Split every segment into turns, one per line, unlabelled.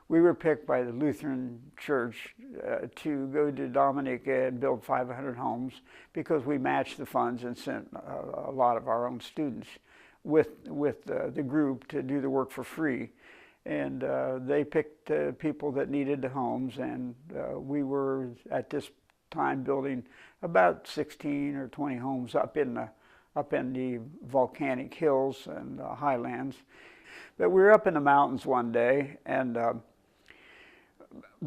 we were picked by the Lutheran Church to go to Dominica and build 500 homes because we matched the funds and sent a lot of our own students with the group to do the work for free. And they picked people that needed the homes, and we were at this time building about 16 or 20 homes up in the volcanic hills and highlands. But we were up in the mountains one day and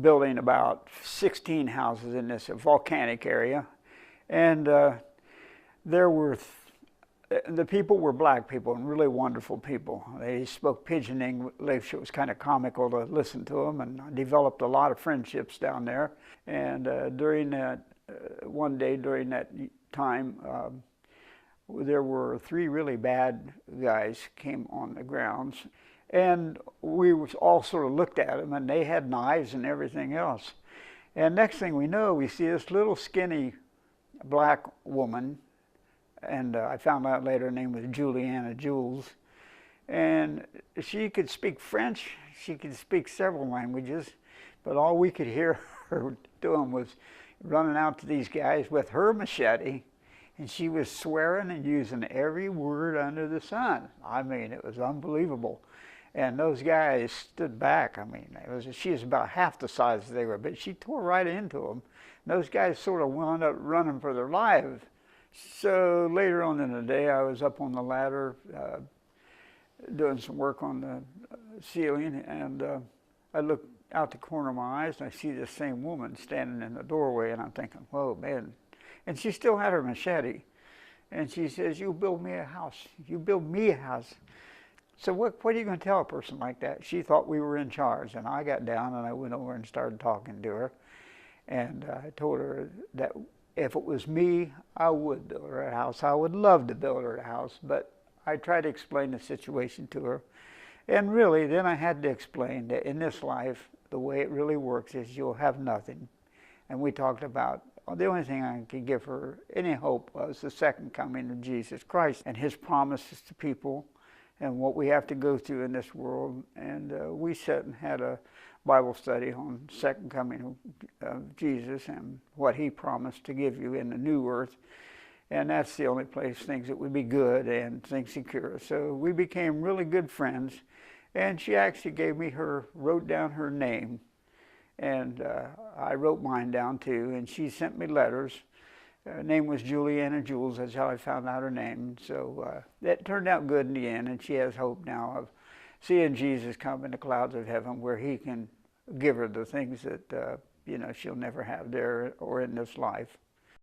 building about 16 houses in this volcanic area, and there were the people were black people and really wonderful people. They spoke pidgin English. It was kind of comical to listen to them, and I developed a lot of friendships down there. And during that one day during that time, there were 3 really bad guys came on the grounds, and we all sort of looked at them, and they had knives and everything else. And next thing we know, we see this little skinny black woman, and I found out later her name was Juliana Jules, and she could speak French, she could speak several languages, but all we could hear her doing was running out to these guys with her machete, and she was swearing and using every word under the sun. I mean, it was unbelievable. And those guys stood back. I mean, she was about half the size they were, but she tore right into them. And those guys sort of wound up running for their lives. So later on in the day, I was up on the ladder doing some work on the ceiling, and I looked out the corner of my eyes, and I see this same woman standing in the doorway, and I'm thinking, whoa, man. And she still had her machete. And she says, "You build me a house. You build me a house." So what are you going to tell a person like that? She thought we were in charge, and I got down and I went over and started talking to her. And I told her that if it was me, I would build her a house. I would love to build her a house, but I tried to explain the situation to her. And really, then I had to explain that in this life, the way it really works is you'll have nothing. And we talked about the only thing I could give her any hope was the second coming of Jesus Christ and his promises to people and what we have to go through in this world. And we sat and had a Bible study on the second coming of Jesus and what he promised to give you in the new earth. And that's the only place things that would be good and things secure. So we became really good friends. And she actually wrote down her name. And I wrote mine down too, and she sent me letters. Her name was Juliana Jules, that's how I found out her name. So that turned out good in the end, and she has hope now of seeing Jesus come in the clouds of heaven where he can give her the things that she'll never have there or in this life.